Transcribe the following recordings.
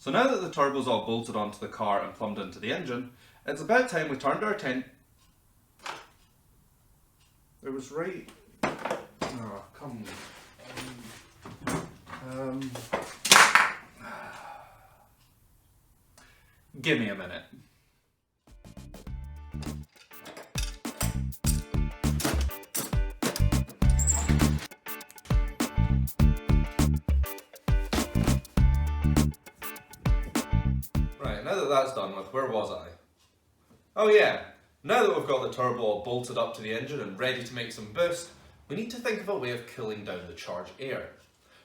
So now that the turbo's all bolted onto the car and plumbed into the engine, it's about time we turned our attention. It was right. Oh, come on. Give me a minute. Right, now that that's done with, where was I? Oh yeah, now that we've got the turbo all bolted up to the engine and ready to make some boost, we need to think of a way of cooling down the charged air.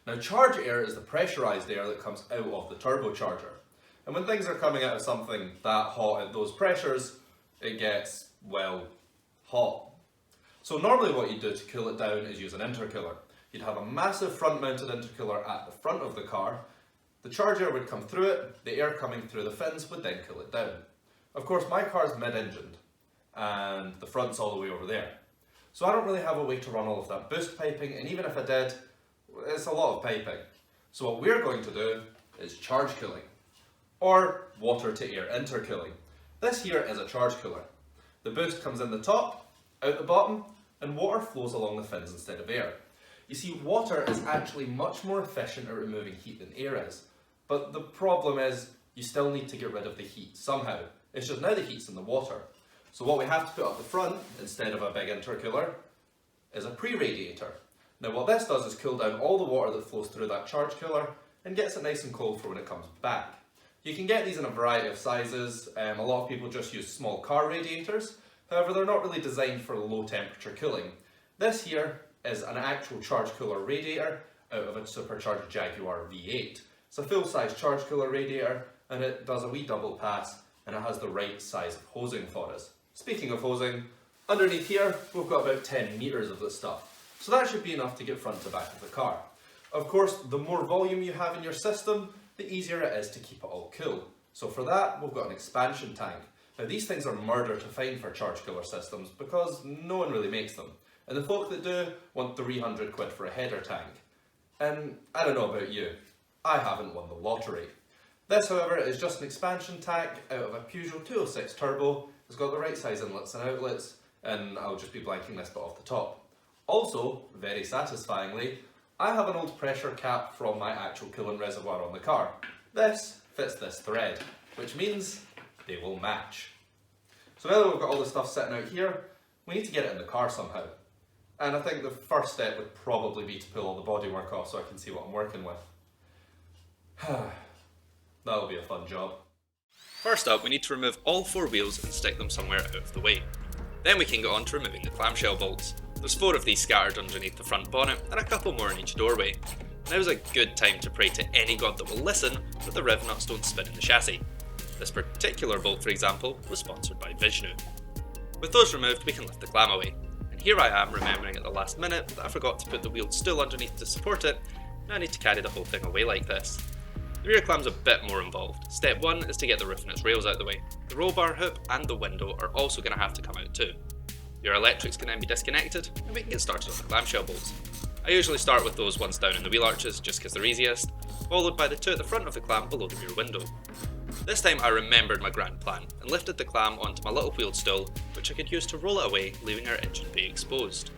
Now charged air is the pressurised air that comes out of the turbocharger. And when things are coming out of something that hot at those pressures, it gets, well, hot. So normally what you do to cool it down is use an intercooler. You'd have a massive front-mounted intercooler at the front of the car. The charged air would come through it, the air coming through the fins would then cool it down. Of course, my car's mid-engined, and the front's all the way over there. So I don't really have a way to run all of that boost piping, and even if I did, it's a lot of piping. So what we're going to do is charge cooling, or water-to-air intercooling. This here is a charge cooler. The boost comes in the top, out the bottom, and water flows along the fins instead of air. You see, water is actually much more efficient at removing heat than air is. But the problem is, you still need to get rid of the heat somehow. It's just now the heat's in the water. So what we have to put up the front, instead of a big intercooler, is a pre-radiator. Now what this does is cool down all the water that flows through that charge cooler and gets it nice and cold for when it comes back. You can get these in a variety of sizes. A lot of people just use small car radiators. However, they're not really designed for low temperature cooling. This here is an actual charge cooler radiator out of a supercharged Jaguar V8. It's a full-size charge cooler radiator, and it does a wee double pass, and it has the right size of hosing for us. Speaking of hosing, underneath here we've got about 10 metres of this stuff, so that should be enough to get front to back of the car. Of course, the more volume you have in your system, the easier it is to keep it all cool. So for that, we've got an expansion tank. Now these things are murder to find for charge cooler systems because no one really makes them. And the folk that do want 300 quid for a header tank. And I don't know about you, I haven't won the lottery. This, however, is just an expansion tank out of a Peugeot 206 Turbo. It's got the right size inlets and outlets, and I'll just be blanking this bit off the top. Also, very satisfyingly, I have an old pressure cap from my actual coolant reservoir on the car. This fits this thread, which means they will match. So now that we've got all the stuff sitting out here, we need to get it in the car somehow. And I think the first step would probably be to pull all the bodywork off so I can see what I'm working with. That'll be a fun job. First up, we need to remove all 4 wheels and stick them somewhere out of the way. Then we can get on to removing the clamshell bolts. There's 4 of these scattered underneath the front bonnet and a couple more in each doorway. Now's a good time to pray to any god that will listen that the rev nuts don't spin in the chassis. This particular bolt, for example, was sponsored by Vishnu. With those removed, we can lift the clam away. And here I am remembering at the last minute that I forgot to put the wheeled stool underneath to support it. Now I need to carry the whole thing away like this. The rear clam's a bit more involved. Step 1 is to get the roof and its rails out of the way. The roll bar hoop and the window are also going to have to come out too. Your electrics can then be disconnected and we can get started on the clamshell bolts. I usually start with those ones down in the wheel arches just because they're easiest, followed by the 2 at the front of the clam below the rear window. This time I remembered my grand plan and lifted the clam onto my little wheeled stool, which I could use to roll it away, leaving our engine bay exposed.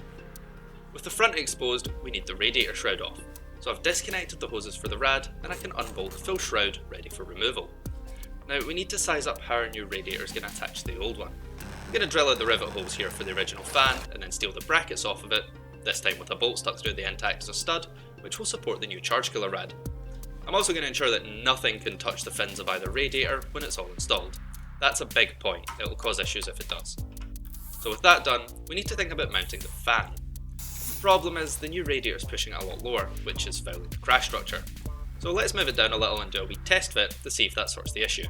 With the front exposed, we need the radiator shroud off. So I've disconnected the hoses for the rad and I can unbolt the full shroud ready for removal. Now we need to size up how our new radiator is going to attach to the old one. I'm going to drill out the rivet holes here for the original fan and then steal the brackets off of it, this time with a bolt stuck through the end tack as a stud, which will support the new charge cooler rad. I'm also going to ensure that nothing can touch the fins of either radiator when it's all installed. That's a big point, it'll cause issues if it does. So with that done, we need to think about mounting the fan. The problem is the new radiator is pushing it a lot lower, which is fouling the crash structure. So let's move it down a little and do a wee test fit to see if that sorts the issue.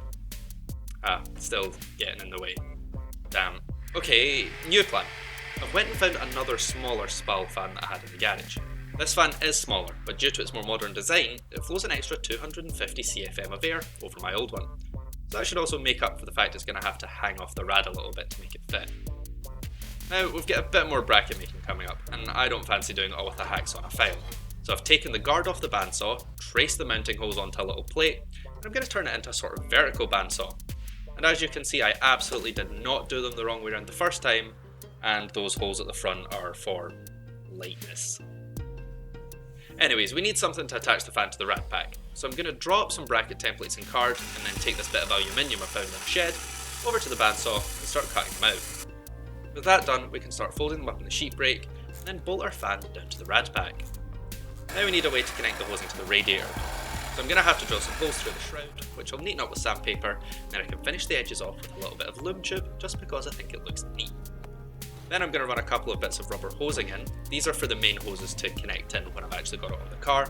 Still getting in the way. Damn. Okay, new plan. I went and found another smaller SPAL fan that I had in the garage. This fan is smaller, but due to its more modern design, it flows an extra 250 CFM of air over my old one. So that should also make up for the fact it's going to have to hang off the rad a little bit to make it fit. Now, we've got a bit more bracket making coming up, and I don't fancy doing it all with a hacksaw and a file. So I've taken the guard off the bandsaw, traced the mounting holes onto a little plate, and I'm going to turn it into a sort of vertical bandsaw. And as you can see, I absolutely did not do them the wrong way around the first time, and those holes at the front are for lightness. Anyways, we need something to attach the fan to the rad pack, so I'm going to draw up some bracket templates in card and then take this bit of aluminium I found in a shed over to the bandsaw and start cutting them out. With that done, we can start folding them up in the sheet brake and then bolt our fan down to the rad pack. Now we need a way to connect the hosing to the radiator, so I'm going to have to drill some holes through the shroud, which I'll neaten up with sandpaper, and then I can finish the edges off with a little bit of loom tube just because I think it looks neat. Then I'm going to run a couple of bits of rubber hosing in. These are for the main hoses to connect in when I've actually got it on the car.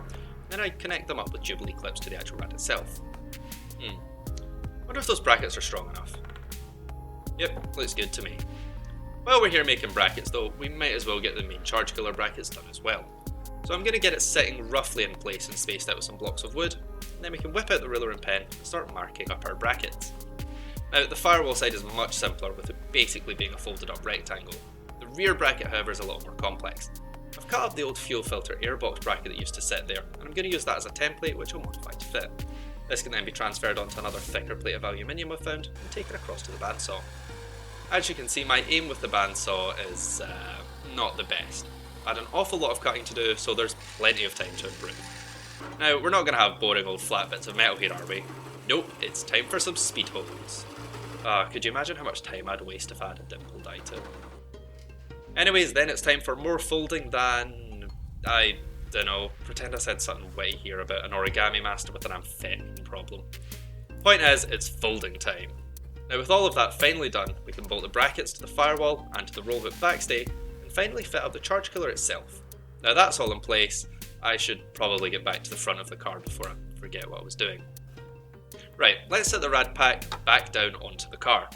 Then I connect them up with Jubilee clips to the actual rad itself. Wonder if those brackets are strong enough. Yep, looks good to me. While we're here making brackets though, we might as well get the main charge killer brackets done as well. So I'm going to get it sitting roughly in place and spaced out with some blocks of wood, and then we can whip out the ruler and pen and start marking up our brackets. Now the firewall side is much simpler, with it basically being a folded up rectangle. The rear bracket however is a lot more complex. I've cut up the old fuel filter airbox bracket that used to sit there, and I'm going to use that as a template which I'll modify to fit. This can then be transferred onto another thicker plate of aluminium I found and taken across to the bandsaw. As you can see, my aim with the bandsaw is not the best. I had an awful lot of cutting to do, so there's plenty of time to improve. Now, we're not going to have boring old flat bits of metal here, are we? Nope, it's time for some speed holes. Could you imagine how much time I'd waste if I had a dimpled item? Anyways, then it's time for more folding than... I don't know, pretend I said something witty here about an origami master with an amphetamine problem. Point is, it's folding time. Now with all of that finally done, we can bolt the brackets to the firewall and to the roll hook backstay, and finally fit up the charge killer itself. Now that's all in place, I should probably get back to the front of the car before I forget what I was doing. Right, let's set the rad pack back down onto the car.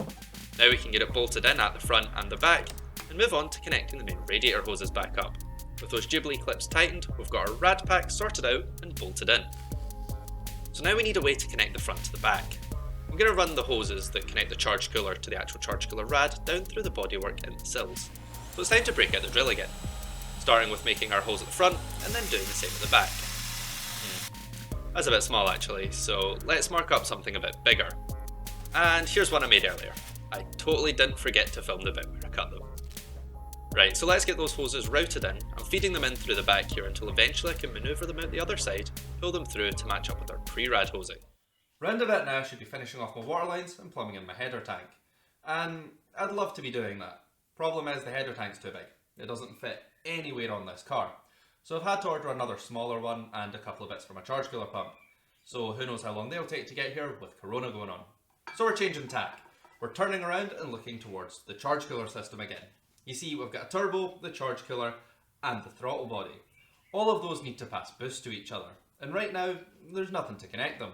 Now we can get it bolted in at the front and the back, and move on to connecting the main radiator hoses back up. With those Jubilee clips tightened, we've got our rad pack sorted out and bolted in. So now we need a way to connect the front to the back. I'm going to run the hoses that connect the charge cooler to the actual charge cooler rad down through the bodywork in the sills. So it's time to break out the drill again, starting with making our holes at the front and then doing the same at the back. That's a bit small actually, so let's mark up something a bit bigger. And here's one I made earlier. I totally didn't forget to film the bit where I cut them. Right, so let's get those hoses routed in. I'm feeding them in through the back here until eventually I can manoeuvre them out the other side, pull them through to match up with our pre-rad hosing. Round about now I should be finishing off my water lines and plumbing in my header tank. And I'd love to be doing that. Problem is the header tank's too big. It doesn't fit anywhere on this car. So I've had to order another smaller one and a couple of bits for my charge cooler pump. So who knows how long they'll take to get here with Corona going on. So we're changing tack. We're turning around and looking towards the charge cooler system again. You see, we've got a turbo, the charge cooler, and the throttle body. All of those need to pass boost to each other. And right now, there's nothing to connect them.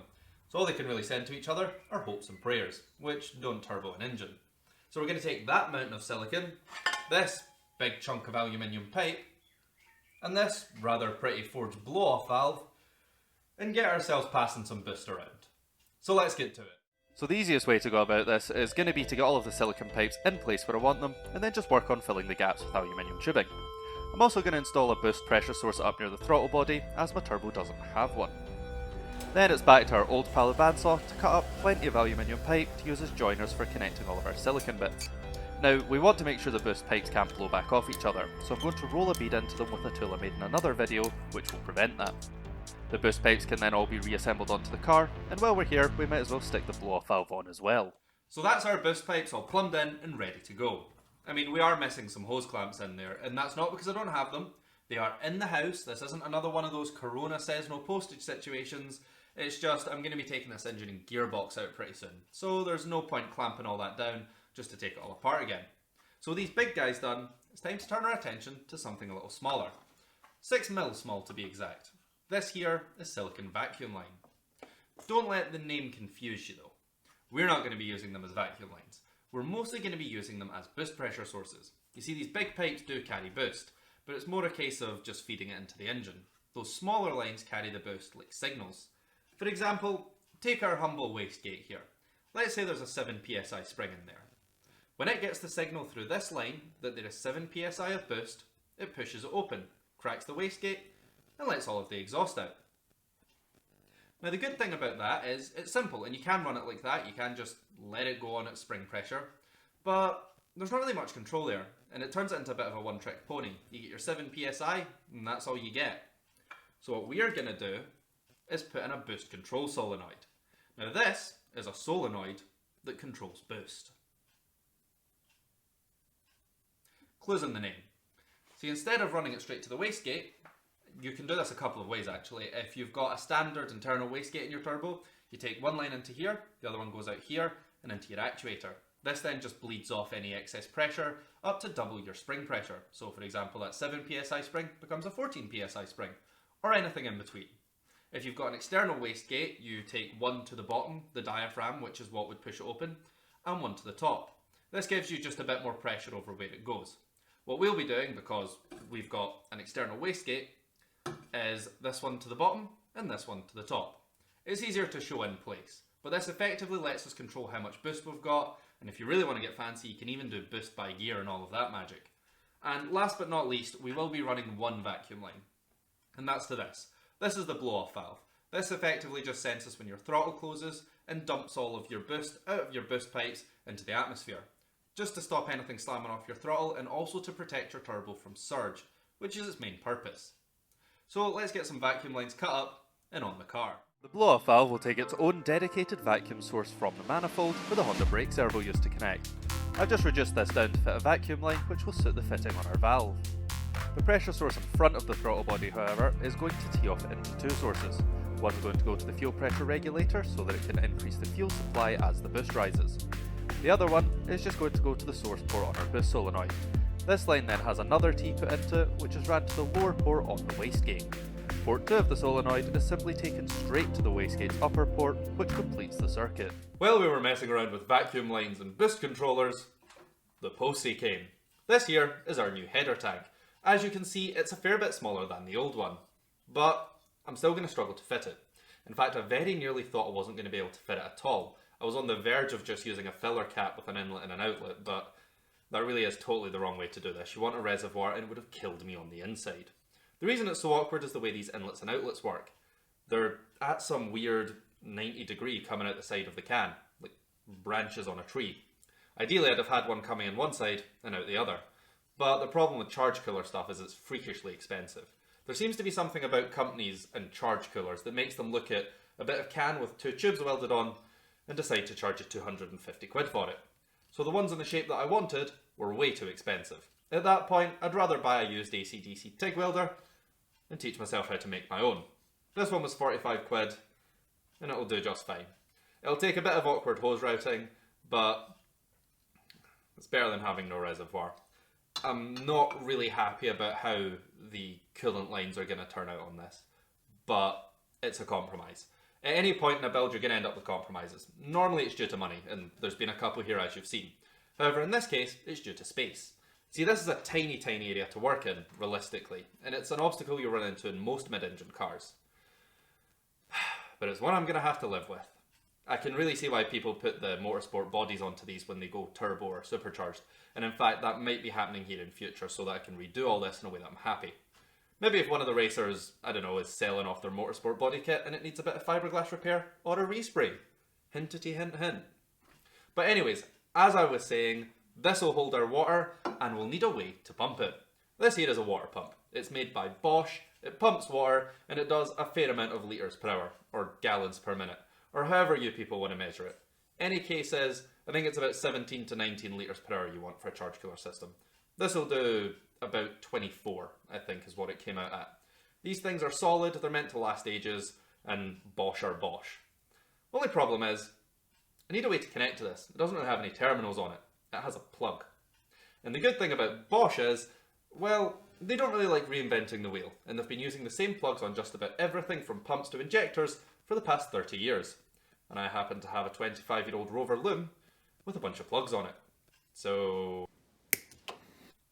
So all they can really send to each other are hopes and prayers, which don't turbo an engine. So we're going to take that mountain of silicon, this big chunk of aluminium pipe, and this rather pretty forged blow-off valve, and get ourselves passing some boost around. So let's get to it. So the easiest way to go about this is going to be to get all of the silicon pipes in place where I want them, and then just work on filling the gaps with aluminium tubing. I'm also going to install a boost pressure source up near the throttle body, as my turbo doesn't have one. Then it's back to our old pal of bandsaw to cut up plenty of aluminium pipe to use as joiners for connecting all of our silicon bits. Now, we want to make sure the boost pipes can't blow back off each other, so I'm going to roll a bead into them with a tool I made in another video, which will prevent that. The boost pipes can then all be reassembled onto the car, and while we're here, we might as well stick the blow-off valve on as well. So that's our boost pipes all plumbed in and ready to go. I mean, we are missing some hose clamps in there, and that's not because I don't have them. They are in the house. This isn't another one of those Corona says no postage situations. It's just I'm going to be taking this engine and gearbox out pretty soon. So there's no point clamping all that down just to take it all apart again. So with these big guys done, it's time to turn our attention to something a little smaller. 6mm small to be exact. This here is silicon vacuum line. Don't let the name confuse you though. We're not going to be using them as vacuum lines. We're mostly going to be using them as boost pressure sources. You see, these big pipes do carry boost, but it's more a case of just feeding it into the engine. Those smaller lines carry the boost like signals. For example, take our humble wastegate here. Let's say there's a 7 psi spring in there. When it gets the signal through this line that there is 7 psi of boost, it pushes it open, cracks the wastegate, and lets all of the exhaust out. Now the good thing about that is it's simple, and you can run it like that. You can just let it go on at spring pressure, but there's not really much control there, and it turns it into a bit of a one-trick pony. You get your 7 psi, and that's all you get. So what we're going to do is put in a boost control solenoid. Now this is a solenoid that controls boost. Clues in the name. See, instead of running it straight to the wastegate, you can do this a couple of ways actually. If you've got a standard internal wastegate in your turbo, you take one line into here, the other one goes out here and into your actuator. This then just bleeds off any excess pressure up to double your spring pressure. So for example, that 7 psi spring becomes a 14 psi spring, or anything in between. If you've got an external wastegate, you take one to the bottom, the diaphragm, which is what would push it open, and one to the top. This gives you just a bit more pressure over where it goes. What we'll be doing, because we've got an external wastegate, is this one to the bottom and this one to the top. It's easier to show in place, but this effectively lets us control how much boost we've got, and if you really want to get fancy, you can even do boost by gear and all of that magic. And last but not least, we will be running one vacuum line, and that's to this. This is the blow-off valve. This effectively just senses when your throttle closes and dumps all of your boost out of your boost pipes into the atmosphere, just to stop anything slamming off your throttle and also to protect your turbo from surge, which is its main purpose. So let's get some vacuum lines cut up and on the car. The blow-off valve will take its own dedicated vacuum source from the manifold for the Honda brake servo used to connect. I've just reduced this down to fit a vacuum line which will suit the fitting on our valve. The pressure source in front of the throttle body, however, is going to tee off into two sources. One's going to go to the fuel pressure regulator so that it can increase the fuel supply as the boost rises. The other one is just going to go to the source port on our boost solenoid. This line then has another T put into it, which is ran to the lower port on the wastegate. Port 2 of the solenoid is simply taken straight to the wastegate's upper port, which completes the circuit. While we were messing around with vacuum lines and boost controllers, the Posey came. This here is our new header tank. As you can see, it's a fair bit smaller than the old one, but I'm still going to struggle to fit it. In fact, I very nearly thought I wasn't going to be able to fit it at all. I was on the verge of just using a filler cap with an inlet and an outlet, but that really is totally the wrong way to do this. You want a reservoir and it would have killed me on the inside. The reason it's so awkward is the way these inlets and outlets work. They're at some weird 90 degree coming out the side of the can, like branches on a tree. Ideally I'd have had one coming in one side and out the other. But the problem with charge cooler stuff is it's freakishly expensive. There seems to be something about companies and charge coolers that makes them look at a bit of can with two tubes welded on and decide to charge you 250 quid for it. So the ones in the shape that I wanted were way too expensive. At that point, I'd rather buy a used AC/DC TIG welder and teach myself how to make my own. This one was 45 quid and it'll do just fine. It'll take a bit of awkward hose routing, but it's better than having no reservoir. I'm not really happy about how the coolant lines are going to turn out on this, but it's a compromise. At any point in a build, you're going to end up with compromises. Normally it's due to money, and there's been a couple here as you've seen. However, in this case, it's due to space. See, this is a tiny, tiny area to work in, realistically, and it's an obstacle you run into in most mid-engine cars. But it's one I'm going to have to live with. I can really see why people put the motorsport bodies onto these when they go turbo or supercharged, and in fact that might be happening here in future so that I can redo all this in a way that I'm happy. Maybe if one of the racers, I don't know, is selling off their motorsport body kit and it needs a bit of fiberglass repair or a respray. Hintity hint hint. But anyways, as I was saying, this will hold our water and we'll need a way to pump it. This here is a water pump. It's made by Bosch, it pumps water and it does a fair amount of litres per hour, or gallons per minute, or however you people want to measure it. Any case is, I think it's about 17 to 19 litres per hour you want for a charge cooler system. This will do about 24, I think is what it came out at. These things are solid, they're meant to last ages, and Bosch are Bosch. Only problem is, I need a way to connect to this. It doesn't really have any terminals on it. It has a plug. And the good thing about Bosch is, well, they don't really like reinventing the wheel, and they've been using the same plugs on just about everything from pumps to injectors for the past 30 years. And I happen to have a 25-year-old Rover Loom with a bunch of plugs on it. So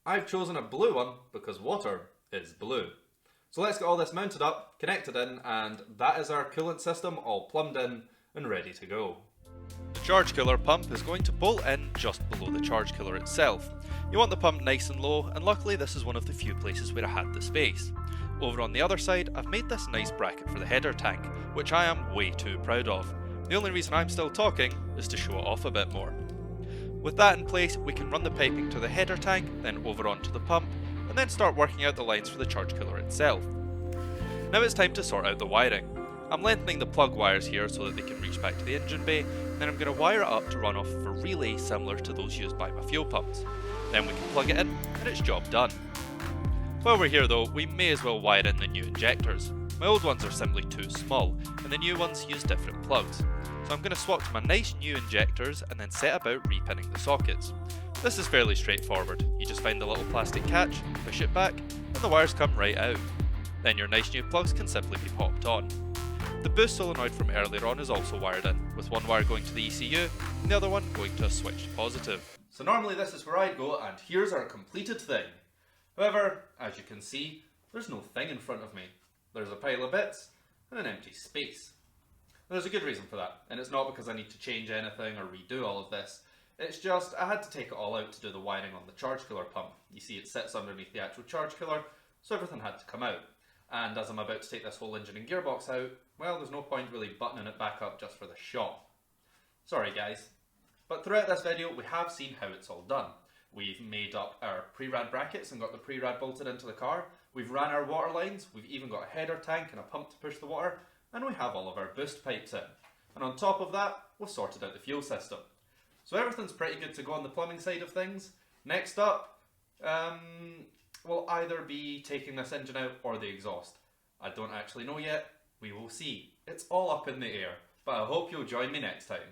I've chosen a blue one because water is blue. So let's get all this mounted up, connected in, and that is our coolant system all plumbed in and ready to go. The charge cooler pump is going to bolt in just below the charge cooler itself. You want the pump nice and low, and luckily this is one of the few places where I had the space. Over on the other side, I've made this nice bracket for the header tank, which I am way too proud of. The only reason I'm still talking is to show it off a bit more. With that in place, we can run the piping to the header tank, then over onto the pump, and then start working out the lines for the charge cooler itself. Now it's time to sort out the wiring. I'm lengthening the plug wires here so that they can reach back to the engine bay, and then I'm going to wire it up to run off of a relay similar to those used by my fuel pumps. Then we can plug it in, and it's job done. While we're here though, we may as well wire in the new injectors. My old ones are simply too small, and the new ones use different plugs. So I'm going to swap to my nice new injectors and then set about repinning the sockets. This is fairly straightforward. You just find the little plastic catch, push it back, and the wires come right out. Then your nice new plugs can simply be popped on. The boost solenoid from earlier on is also wired in, with one wire going to the ECU and the other one going to a switched positive. So normally this is where I'd go, and here's our completed thing. However, as you can see, there's no thing in front of me. There's a pile of bits and an empty space. There's a good reason for that, and it's not because I need to change anything or redo all of this. It's just I had to take it all out to do the wiring on the charge cooler pump. You see it sits underneath the actual charge cooler, so everything had to come out. And as I'm about to take this whole engine and gearbox out, well, there's no point really buttoning it back up just for the shot. Sorry guys. But throughout this video we have seen how it's all done. We've made up our pre-rad brackets and got the pre-rad bolted into the car. We've ran our water lines, we've even got a header tank and a pump to push the water, and we have all of our boost pipes in. And on top of that, we've sorted out the fuel system. So everything's pretty good to go on the plumbing side of things. Next up, we'll either be taking this engine out or the exhaust. I don't actually know yet, we will see. It's all up in the air, but I hope you'll join me next time.